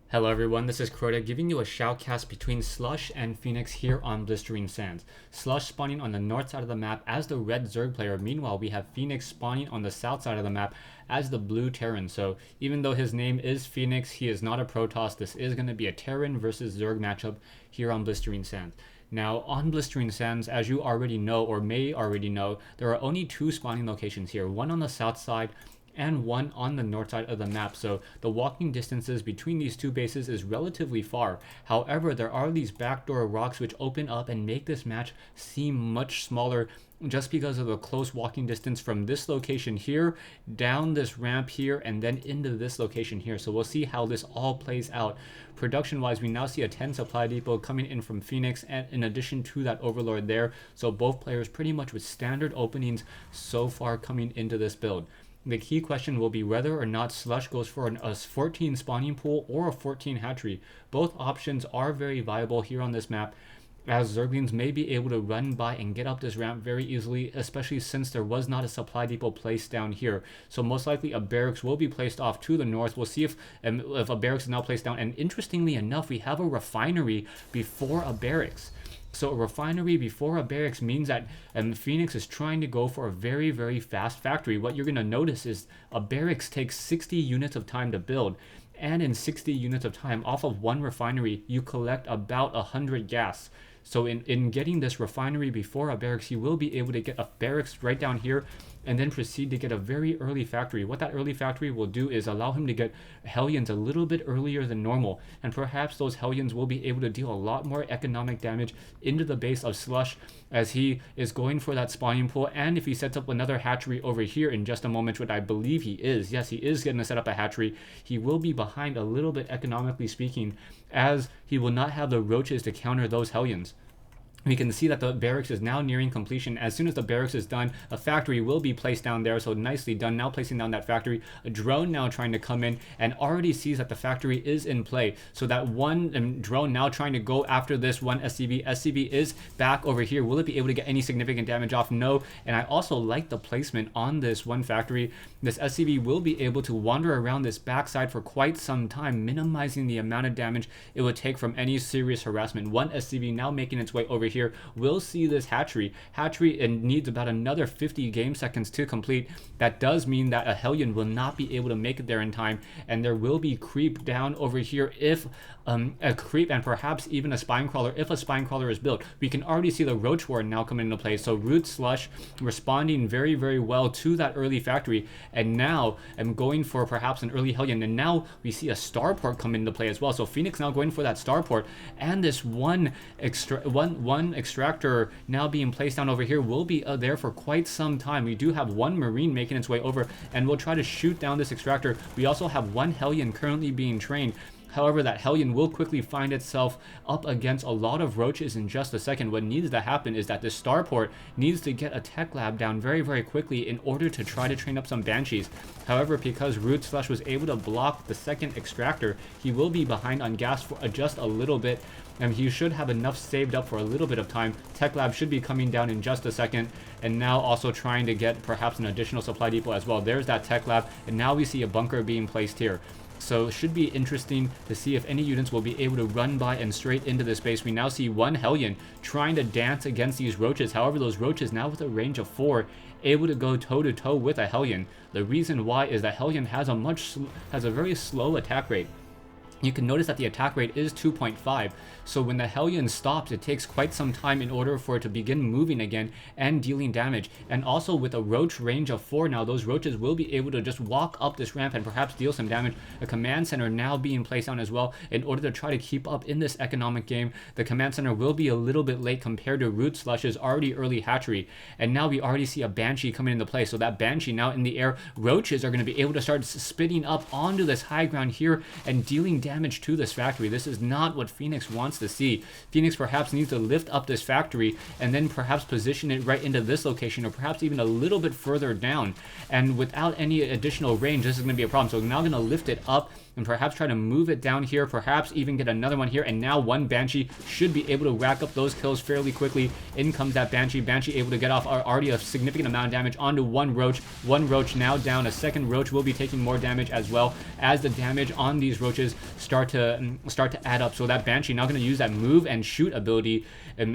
Hello everyone, this is Crota giving you a shoutcast between Slush and Fenix here on Blistering Sands. Slush spawning on the north side of the map as the red Zerg player. Meanwhile, we have Fenix spawning on the south side of the map as the blue Terran. So even though his name is Fenix, he is not a Protoss. This is going to be a Terran versus Zerg matchup here on Blistering Sands. Now, on Blistering Sands, as you already know or may already know, there are only two spawning locations here, one on the south side and one on the north side of the map. So the walking distances between these two bases is relatively far. However, there are these backdoor rocks which open up and make this match seem much smaller just because of the close walking distance from this location here, down this ramp here, and then into this location here. So we'll see how this all plays out. Production wise, we now see a 10 supply depot coming in from Fenix, and in addition to that Overlord there. So both players pretty much with standard openings so far coming into this build. The key question will be whether or not Slush goes for a 14 spawning pool or a 14 hatchery. Both options are very viable here on this map, as Zerglings may be able to run by and get up this ramp very easily, especially since there was not a supply depot placed down here. So most likely a barracks will be placed off to the north. We'll see if a barracks is now placed down. And interestingly enough, we have a refinery before a barracks. So a refinery before a barracks means that Fenix is trying to go for a very, very fast factory. What you're going to notice is a barracks takes 60 units of time to build. And in 60 units of time, off of one refinery, you collect about 100 gas. So in getting this refinery before a barracks, you will be able to get a barracks right down here and then proceed to get a very early factory. What that early factory will do is allow him to get Hellions a little bit earlier than normal. And perhaps those Hellions will be able to deal a lot more economic damage into the base of Slush as he is going for that spawning pool. And if he sets up another hatchery over here in just a moment, which I believe he is, yes, he is going to set up a hatchery, he will be behind a little bit economically speaking, as he will not have the roaches to counter those Hellions. We can see that the barracks is now nearing completion. As soon as the barracks is done, a factory will be placed down there. So nicely done. Now placing down that factory. A drone now trying to come in and already sees that the factory is in play. So that one drone now trying to go after this one SCV. SCV is back over here. Will it be able to get any significant damage off? No. And I also like the placement on this one factory. This SCV will be able to wander around this backside for quite some time, minimizing the amount of damage it would take from any serious harassment. One SCV now making its way over here. We'll see this hatchery. Hatchery needs about another 50 game seconds to complete. That does mean that a Hellion will not be able to make it there in time, and there will be creep down over here if a creep and perhaps even a spine crawler if a spine crawler is built. We can already see the roach warren now come into play. So Root Slush responding very, very well to that early factory, and now I'm going for perhaps an early Hellion, and now we see a starport come into play as well. So Fenix now going for that starport, and this one extractor now being placed down over here will be there for quite some time. We do have one Marine making its way over, and we'll try to shoot down this extractor. We also have one Hellion currently being trained. However, that Hellion will quickly find itself up against a lot of roaches in just a second. What needs to happen is that this starport needs to get a tech lab down very, very quickly in order to try to train up some Banshees. However, because Root Slush was able to block the second extractor, he will be behind on gas for just a little bit, and he should have enough saved up for a little bit of time. Tech lab should be coming down in just a second, and now also trying to get perhaps an additional supply depot as well. There's that tech lab, and now we see a bunker being placed here. So it should be interesting to see if any units will be able to run by and straight into this base. We now see one Hellion trying to dance against these roaches. However, those roaches now with a range of 4 able to go toe-to-toe with a Hellion. The reason why is that Hellion has a very slow attack rate. You can notice that the attack rate is 2.5, so when the Hellion stops, it takes quite some time in order for it to begin moving again and dealing damage. And also with a roach range of 4 now, those roaches will be able to just walk up this ramp and perhaps deal some damage. A command center now being placed down as well in order to try to keep up in this economic game. The command center will be a little bit late compared to Root Slush's already early hatchery. And now we already see a Banshee coming into play, so that Banshee now in the air, roaches are going to be able to start spitting up onto this high ground here and dealing damage to this factory. This is not what Fenix wants to see. Fenix perhaps needs to lift up this factory and then perhaps position it right into this location, or perhaps even a little bit further down. And without any additional range, this is going to be a problem. So we're now going to lift it up and perhaps try to move it down here, perhaps even get another one here, and now one Banshee should be able to rack up those kills fairly quickly. In comes that Banshee. Banshee able to get off already a significant amount of damage onto one Roach. One Roach now down. A second Roach will be taking more damage as well as the damage on these Roaches start to add up. So that Banshee now going to use that move and shoot ability,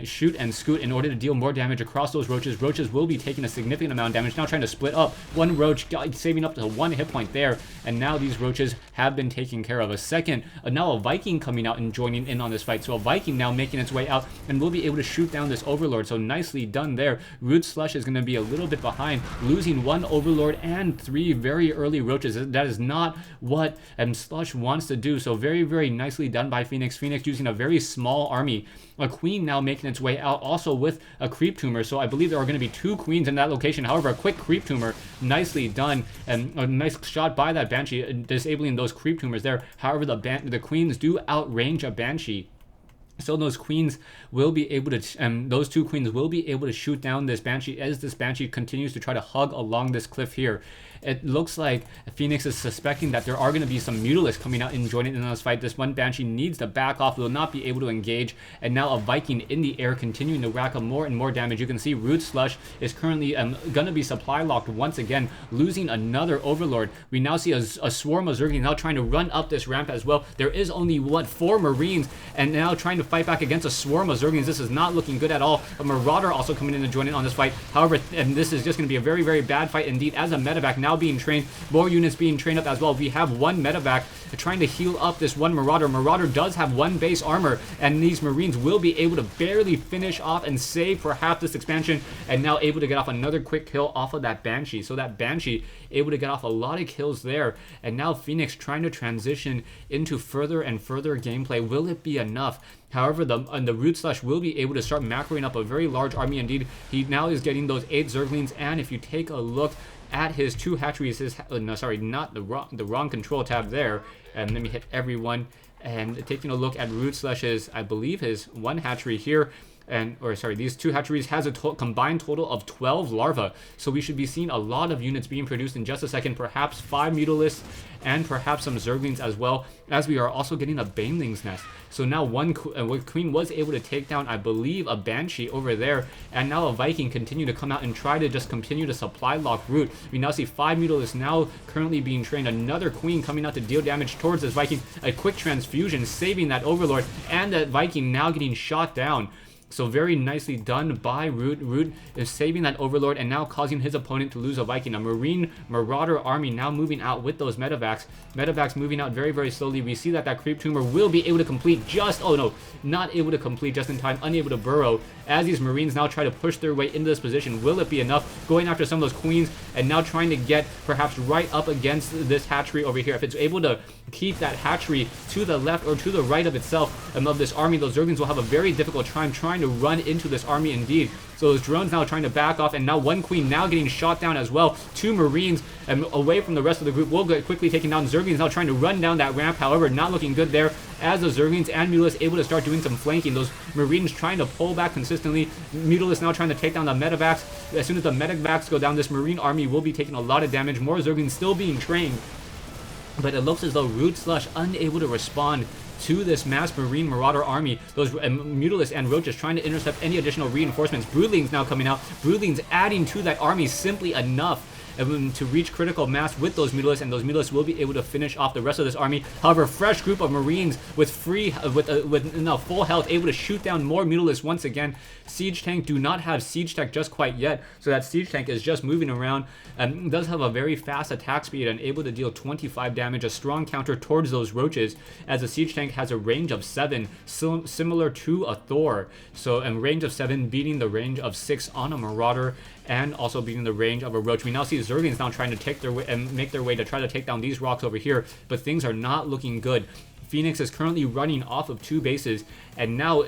shoot and scoot, in order to deal more damage across those Roaches. Roaches will be taking a significant amount of damage. Now trying to split up. One Roach saving up to 1 hit point there, and now these Roaches have been taken care of. A second, now a Viking coming out and joining in on this fight. So a Viking now making its way out and will be able to shoot down this Overlord. So nicely done there. Root Slush is going to be a little bit behind, losing one Overlord and 3 very early Roaches. That is not what Slush wants to do. So very, very nicely done by Fenix. Fenix using a very small army. A Queen now making its way out, also with a Creep Tumor. So I believe there are going to be 2 Queens in that location. However, a quick Creep Tumor, nicely done, and a nice shot by that Banshee, disabling those Creep Tumors there. However, the Queens do outrange a Banshee. So those queens will be able to, those 2 queens will be able to shoot down this Banshee as this Banshee continues to try to hug along this cliff here. It looks like Fenix is suspecting that there are going to be some Mutalisks coming out and joining in this fight. This one Banshee needs to back off, will not be able to engage, and now a Viking in the air continuing to rack up more and more damage. You can see Root Slush is currently going to be supply locked once again, losing another Overlord. We now see a swarm of Zerglings now trying to run up this ramp as well. There is only, 4 Marines, and now trying to fight back against a swarm of Zerglings. This is not looking good at all. A Marauder also coming in and joining on this fight. However, and this is just going to be a very, very bad fight indeed, as a medevac now being trained, more units being trained up as well. We have one medevac trying to heal up this one Marauder. Marauder does have 1 base armor, and these Marines will be able to barely finish off and save for half this expansion, and now able to get off another quick kill off of that Banshee. So that Banshee able to get off a lot of kills there, and now Fenix trying to transition into further and further gameplay. Will it be enough? However, the Root Slush will be able to start macroing up a very large army indeed. He now is getting those 8 Zerglings, and if you take a look at his 2 hatcheries, no, sorry, not the wrong control tab there, and let me hit everyone, and taking a look at Root Slush's, I believe his 1 hatchery here, these 2 hatcheries has a combined total of 12 larvae. So we should be seeing a lot of units being produced in just a second, perhaps 5 Mutalisks and perhaps some Zerglings as well, as we are also getting a Baneling's Nest. So now one Queen was able to take down, I believe, a Banshee over there, and now a Viking continue to come out and try to just continue to supply lock Root. We now see 5 Mutalisks now currently being trained, another Queen coming out to deal damage towards this Viking, a quick transfusion saving that Overlord, and that Viking now getting shot down. So very nicely done by Root. Root is saving that Overlord and now causing his opponent to lose a Viking. A Marine Marauder army now moving out with those medevacs. Medevacs moving out very, very slowly. We see that Creep Tumor will be able to complete just, oh no, not able to complete just in time, unable to burrow, as these Marines now try to push their way into this position. Will it be enough? Going after some of those Queens and now trying to get perhaps right up against this hatchery over here. If it's able to keep that hatchery to the left or to the right of itself of this army, those Zerglings will have a very difficult time trying to run into this army indeed. So those drones now trying to back off, and now 1 Queen now getting shot down as well. 2 Marines away from the rest of the group will get quickly taken down. Zerglings now trying to run down that ramp, however, not looking good there, as the Zerglings and Mutalisks able to start doing some flanking. Those Marines trying to pull back consistently. Mutalisks now trying to take down the medevacs. As soon as the medevacs go down, this Marine army will be taking a lot of damage. More Zerglings still being trained, but it looks as though Root Slush unable to respond to this mass Marine Marauder army. Those Mutalisks and Roaches trying to intercept any additional reinforcements. Broodlings now coming out. Broodlings adding to that army simply enough to reach critical mass with those Mutalisks, and those Mutalisks will be able to finish off the rest of this army. However, fresh group of Marines with full health, able to shoot down more Mutalisks once again. Siege Tank do not have Siege Tech just quite yet, so that Siege Tank is just moving around and does have a very fast attack speed and able to deal 25 damage, a strong counter towards those Roaches, as the Siege Tank has a range of 7, similar to a Thor. So a range of 7 beating the range of 6 on a Marauder, and also beating the range of a Roach. We now see Zerglings now trying to take their way and make their way to try to take down these rocks over here, but things are not looking good. Fenix is currently running off of 2 bases, and now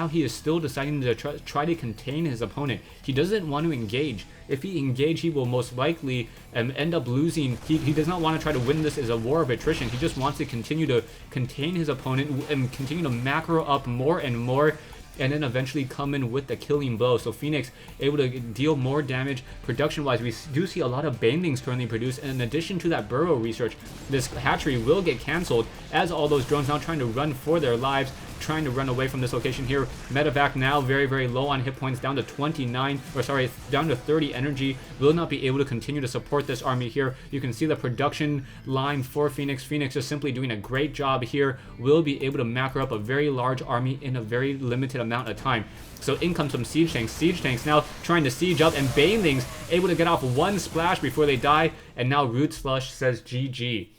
he is still deciding to try to contain his opponent. He doesn't want to engage. If he engages, he will most likely end up losing. He does not want to try to win this as a war of attrition. He just wants to continue to contain his opponent and continue to macro up more and more and then eventually come in with the killing blow. So Fenix able to deal more damage. Production-wise, we do see a lot of banelings currently produced, and in addition to that burrow research, this hatchery will get cancelled as all those drones now trying to run for their lives, trying to run away from this location here. Medevac now very, very low on hit points, down to 29, or sorry, down to 30 energy. Will not be able to continue to support this army here. You can see the production line for Fenix. Fenix is simply doing a great job here. Will be able to macro up a very large army in a very limited amount of time. So in comes some siege tanks. Siege tanks now trying to siege up, and banelings able to get off one splash before they die, and now Root Slush says GG.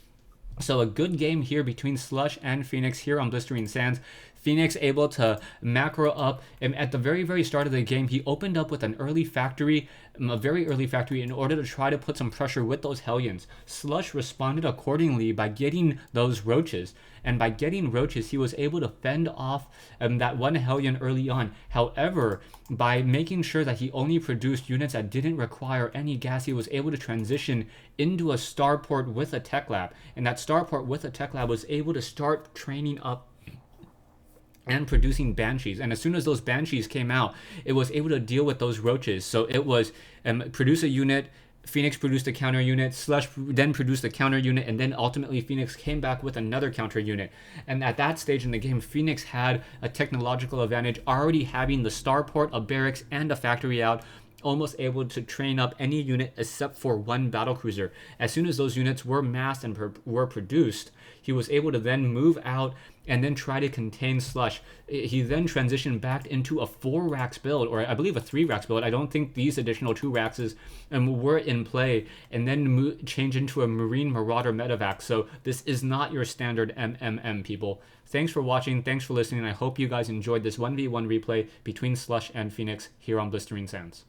So a good game here between Slush and Fenix here on Blistering Sands. Fenix able to macro up, and at the very, very start of the game, he opened up with an early factory, a very early factory, in order to try to put some pressure with those Hellions. Slush responded accordingly by getting those roaches, and by getting roaches, he was able to fend off that one Hellion early on. However, by making sure that he only produced units that didn't require any gas, he was able to transition into a starport with a tech lab, and that starport with a tech lab was able to start training up and producing banshees. And as soon as those banshees came out, it was able to deal with those roaches. So it was produce a unit, Fenix produced a counter unit, Slush then produced a counter unit, and then ultimately Fenix came back with another counter unit. And at that stage in the game, Fenix had a technological advantage, already having the starport, a barracks, and a factory out, almost able to train up any unit except for one battlecruiser. As soon as those units were massed and were produced, he was able to then move out and then try to contain Slush. He then transitioned back into a 4 racks build, or I believe a 3 racks build. I don't think these additional 2 racks were in play, and then change into a Marine Marauder medevac. So this is not your standard MMM, people. Thanks for watching, thanks for listening. I hope you guys enjoyed this 1v1 replay between Slush and Fenix here on Blistering Sands.